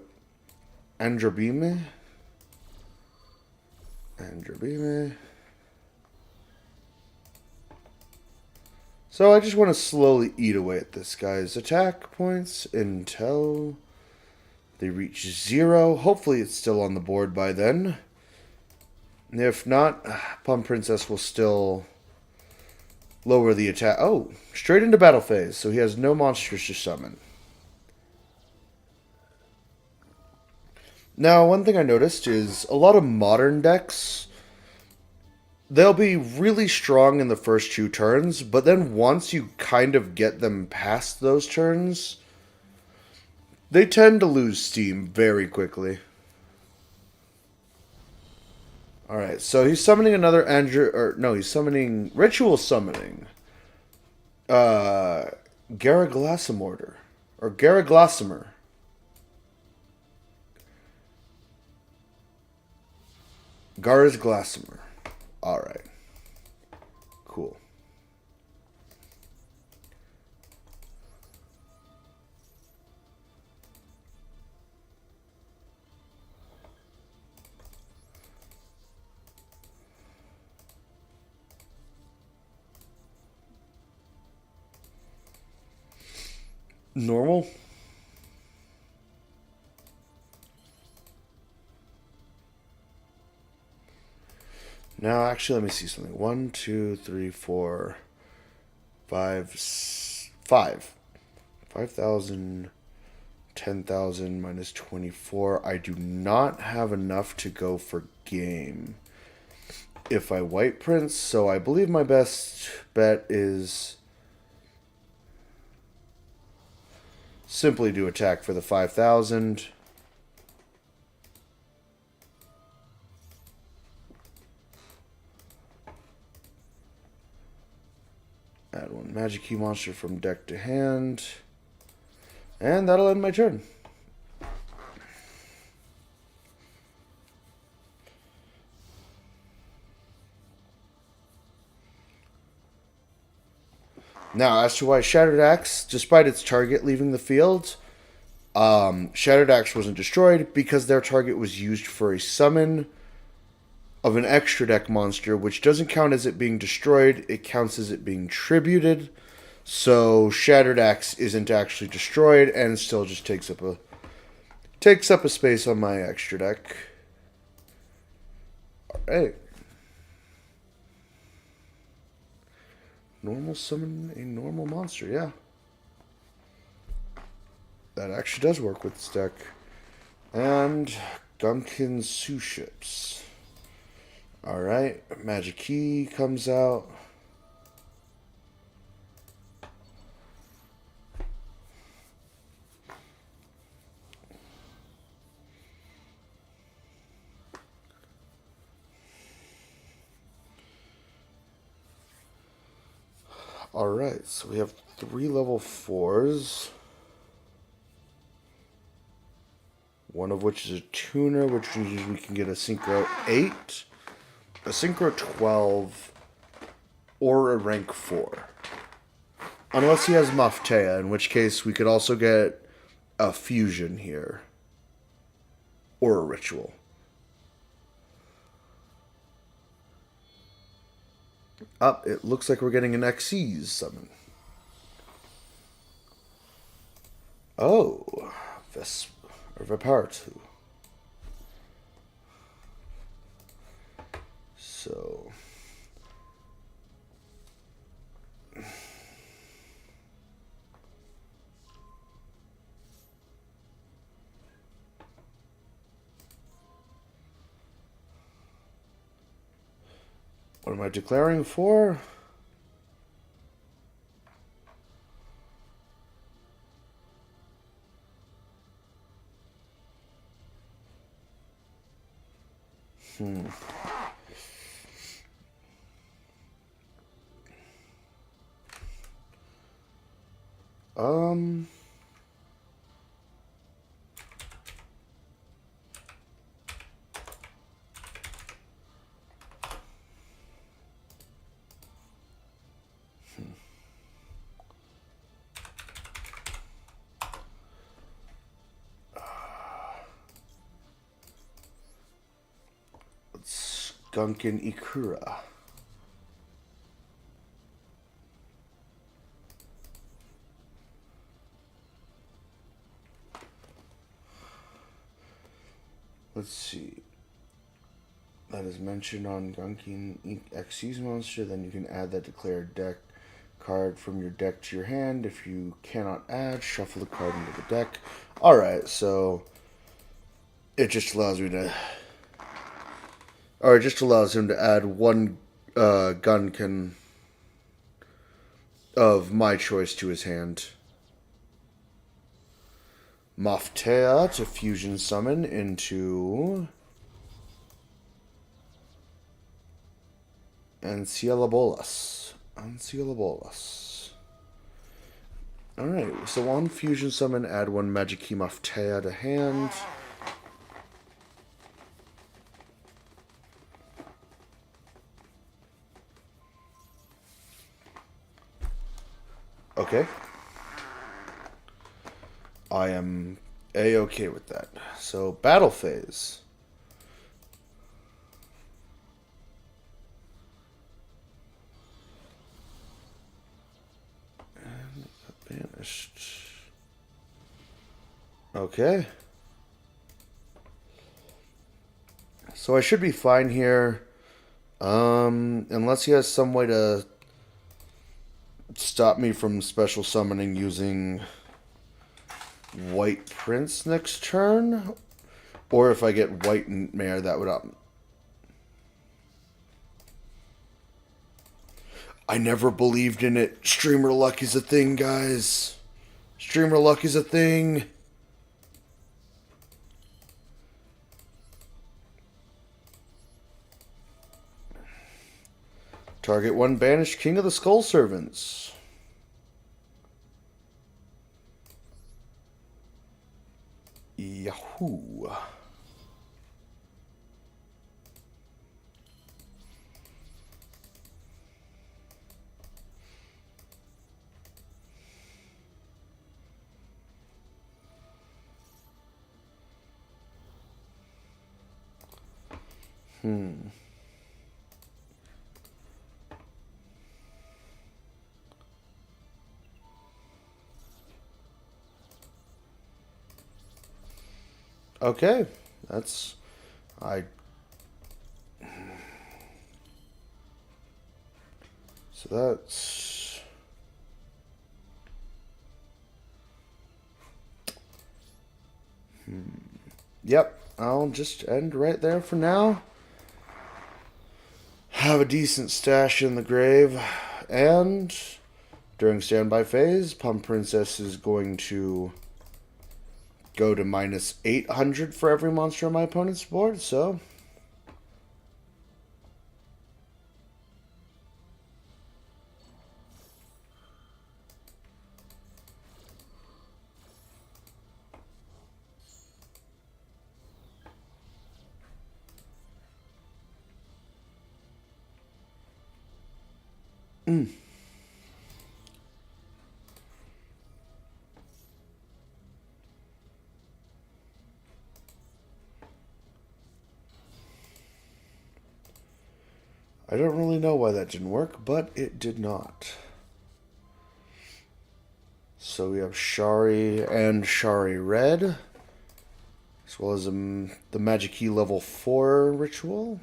Androbime. So I just want to slowly eat away at this guy's attack points until they reach 0. Hopefully it's still on the board by then. If not, Plum Princess will still lower the attack. Oh, straight into battle phase, so he has no monsters to summon. Now, one thing I noticed is a lot of modern decks, they'll be really strong in the first 2 turns, but then once you kind of get them past those turns, they tend to lose steam very quickly. Alright, so he's summoning another he's summoning Ritual Summoning. Garaglasimortar. Or Garaglasimer. Gar's Glasimer. Alright. Cool. Normal? Now, actually, let me see something. 1, 2, 3, 4, 5, 5. 5,000, 10,000 minus 24. I do not have enough to go for game if I white prince, so I believe my best bet is simply to attack for the 5,000. Add 1 magic key monster from deck to hand. And that'll end my turn. Now, as to why Shattered Axe, despite its target leaving the field, Shattered Axe wasn't destroyed because their target was used for a summon of an extra deck monster, which doesn't count as it being destroyed, it counts as it being tributed. So Shattered Axe isn't actually destroyed and still just takes up a space on my extra deck. Alright. Normal summon a normal monster, yeah. That actually does work with this deck. And Gunkin Sue Ships. Alright, Magic Key comes out. Alright, so we have 3 level 4s. One of which is a tuner, which means we can get a Synchro 8, a Synchro 12, or a rank 4. Unless he has Maftea, in which case we could also get a fusion here. Or a ritual. Up, it looks like we're getting an Xyz summon. Oh, Vipartu. So What am I declaring for? Um... Gunkin Ikura. Let's see. That is mentioned on Gunkin Xyz monster. Then you can add that declared deck card from your deck to your hand. If you cannot add, shuffle the card into the deck. Alright, so it just allows me to... Or it just allows him to add one Gunkin of my choice to his hand. Maftea to fusion summon into Ancillabolas. Alright, so on fusion summon, add one Magic Key Maftea to hand. Okay. I am A-okay with that. So, battle phase. And banished. Okay. So I should be fine here. Unless he has some way to stop me from special summoning using White Prince next turn. Or if I get White Mare, that would up. I never believed in it. Streamer luck is a thing, guys. Streamer luck is a thing. Target one banished King of the Skull Servants. Yahoo. Okay, that's... So that's... Yep, I'll just end right there for now. Have a decent stash in the grave. And during standby phase, Pump Princess is going to go to minus 800 for every monster on my opponent's board, so... I don't really know why that didn't work, but it did not. So we have Shari and Shari Red, as well as the Magic Key level 4 ritual.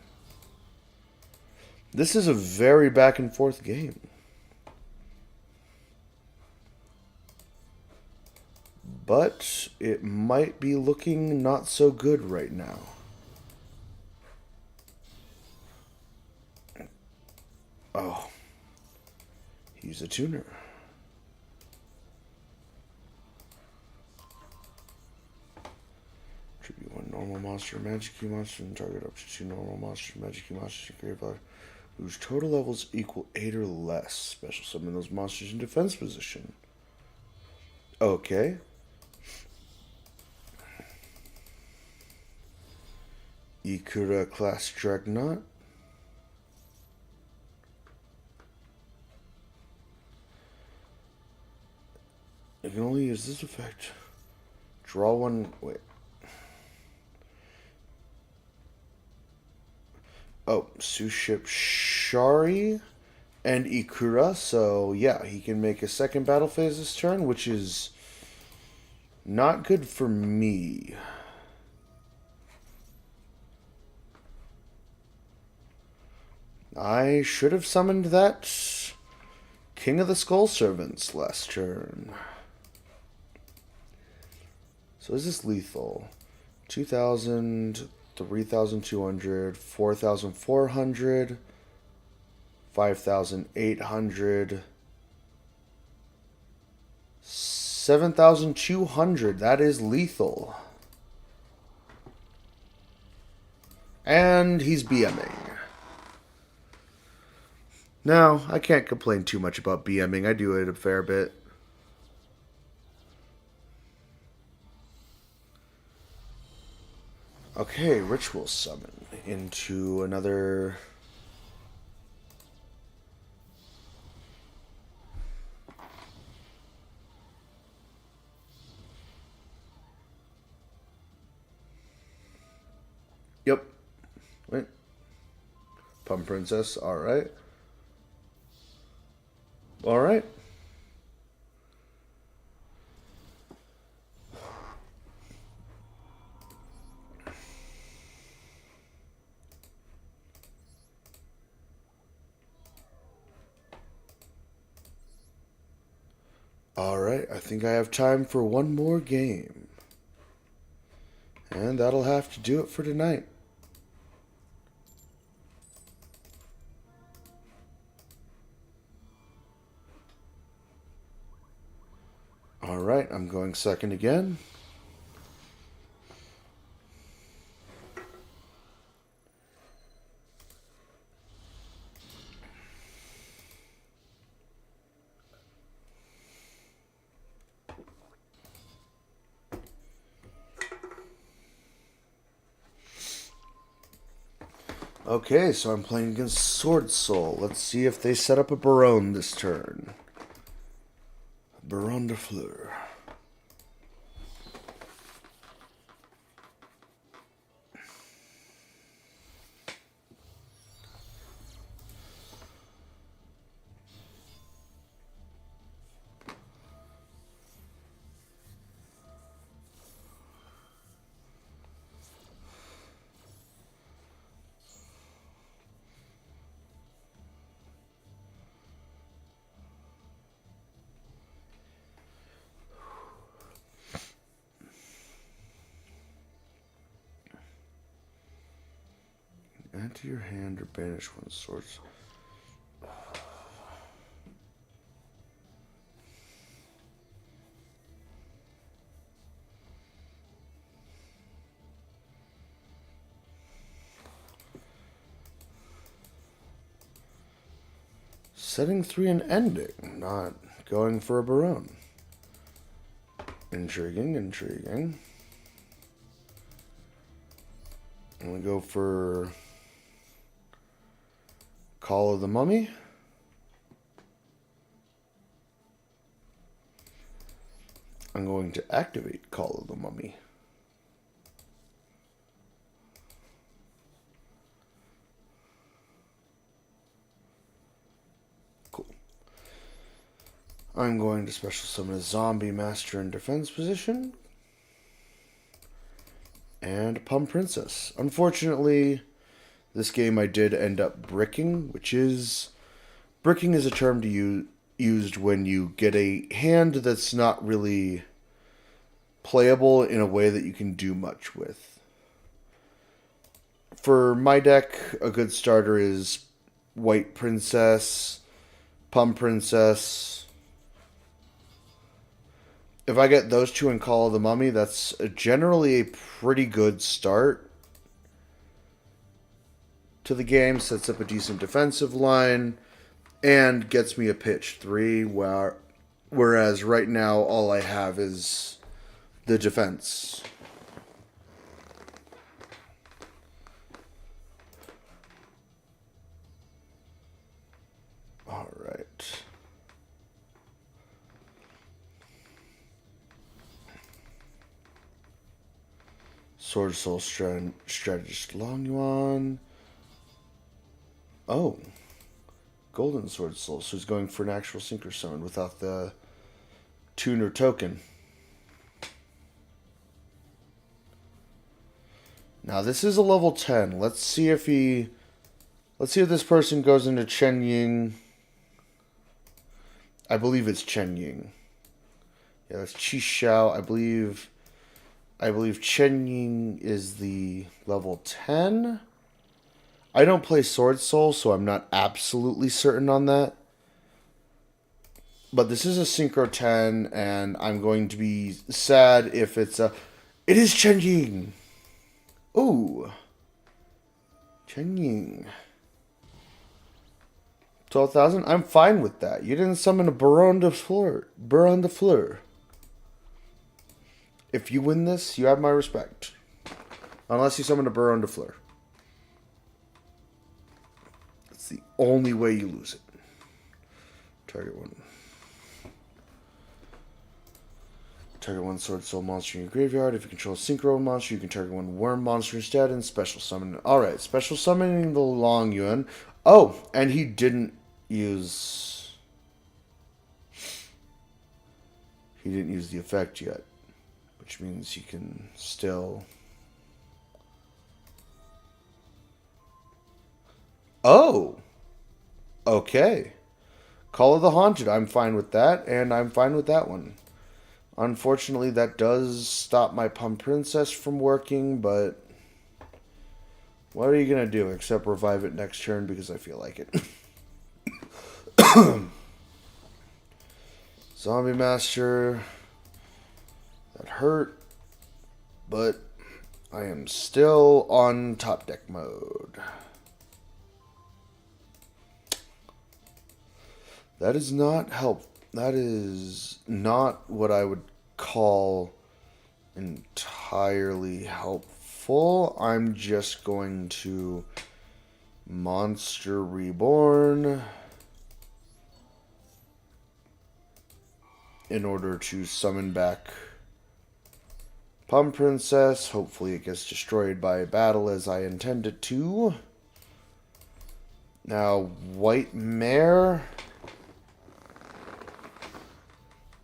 This is a very back and forth game. But it might be looking not so good right now. Oh, he's a tuner. Tribute one normal monster, magic key monster, and target up to 2 normal monsters, magic key monsters, and graveyard whose total levels equal 8 or less. Special summon those monsters in defense position. Okay. Ikura class Dreadnought. You can only use this effect. Draw one. Wait. Oh, Suship Shari and Ikura. So, yeah, he can make a second battle phase this turn, which is not good for me. I should have summoned that King of the Skull Servants last turn. So is this lethal? 2,000, 3,200, 4,400, 5,800, 7,200. That is lethal. And he's BMing. Now, I can't complain too much about BMing. I do it a fair bit. Okay, Ritual Summon into another... Yep. Wait. Pump Princess, alright. Alright. Alright, I think I have time for one more game. And that'll have to do it for tonight. Alright, I'm going second again. Okay, so I'm playing against Sword Soul. Let's see if they set up a Baronne this turn. Baronne de Fleur. Add to your hand or banish one sword. Setting 3 and ending, not going for a Baronne. Intriguing, intriguing. I'm going to go for Call of the Mummy. I'm going to activate Call of the Mummy. Cool. I'm going to special summon a Zombie Master in defense position. And Pump Princess. Unfortunately, this game I did end up bricking, which is... Bricking is a term used when you get a hand that's not really playable in a way that you can do much with. For my deck, a good starter is White Princess, Pum Princess. If I get those two and Call of the Mummy, that's generally a pretty good start to the game. Sets up a decent defensive line and gets me a pitch 3, whereas right now all I have is the defense. All right. Sword Soul Strategist Long Yuan. Oh. Golden Sword Soul. So he's going for an actual Synchro Summon without the tuner token. Now this is a level 10. Let's see if this person goes into Chen Ying. I believe it's Chen Ying. Yeah, that's Chi Xiao. I believe Chen Ying is the level 10. I don't play Sword Soul, so I'm not absolutely certain on that. But this is a Synchro 10, and I'm going to be sad if it's a... It is Chen Ying! Ooh. Chen Ying. 12,000? I'm fine with that. You didn't summon a Baron de Fleur. If you win this, you have my respect. Unless you summon a Baron de Fleur. That's the only way you lose it. Target one. Target one Sword Soul monster in your graveyard. If you control a Synchro monster, you can target one Worm monster instead and special summon. Alright, special summoning the Long Yuan. Oh, and he didn't use... He didn't use the effect yet. Which means he can still... Oh! Okay. Call of the Haunted. I'm fine with that, and I'm fine with that one. Unfortunately, that does stop my Pum Princess from working, but... What are you going to do except revive it next turn because I feel like it? Zombie Master... That hurt, but I am still on top deck mode. That is not help. That is not what I would call entirely helpful. I'm just going to Monster Reborn in order to summon back Pum Princess. Hopefully it gets destroyed by battle as I intend it to. Now, White Mare.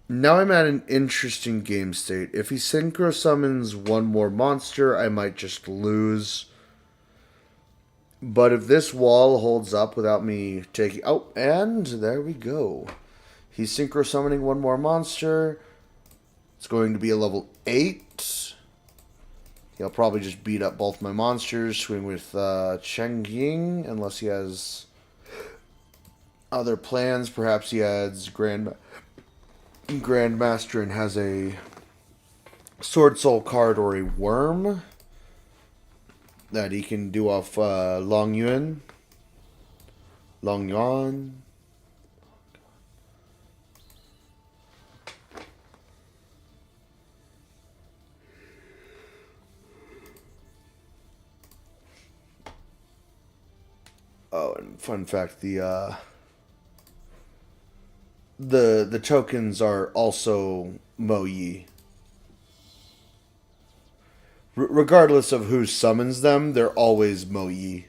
Now I'm at an interesting game state. If he Synchro summons one more monster, I might just lose. But if this wall holds up without me taking... Oh, and there we go. He's Synchro summoning one more monster. It's going to be a level 8. He'll probably just beat up both my monsters. Swing with Chen Ying, unless he has other plans. Perhaps he adds Grandmaster and has a Sword Soul card or a Worm that he can do off Long Yuan. Oh, and fun fact, the tokens are also Mo Yi. Regardless of who summons them, they're always Mo Yi.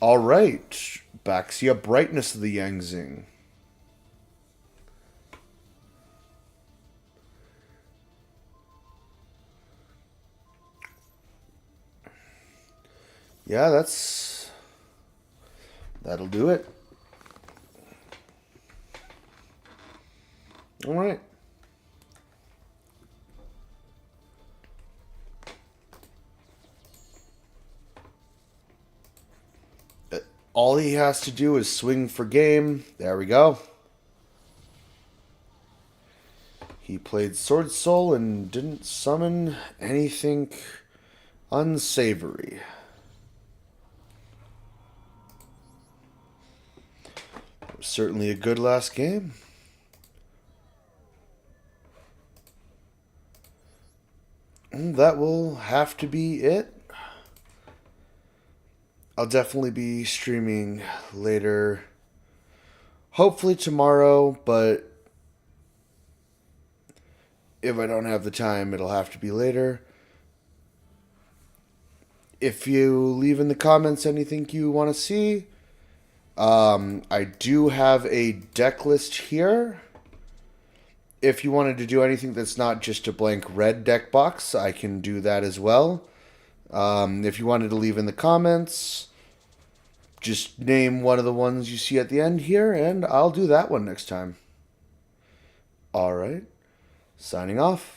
Alright, Baxia Brightness of the Yangzing. Yeah, that'll do it. Alright. All he has to do is swing for game. There we go. He played Sword Soul and didn't summon anything unsavory. Certainly a good last game. And that will have to be it. I'll definitely be streaming later. Hopefully tomorrow, but if I don't have the time, it'll have to be later. If you leave in the comments anything you want to see, I do have a deck list here. If you wanted to do anything that's not just a blank red deck box, I can do that as well. If you wanted to leave in the comments, just name one of the ones you see at the end here, and I'll do that one next time. Alright, signing off.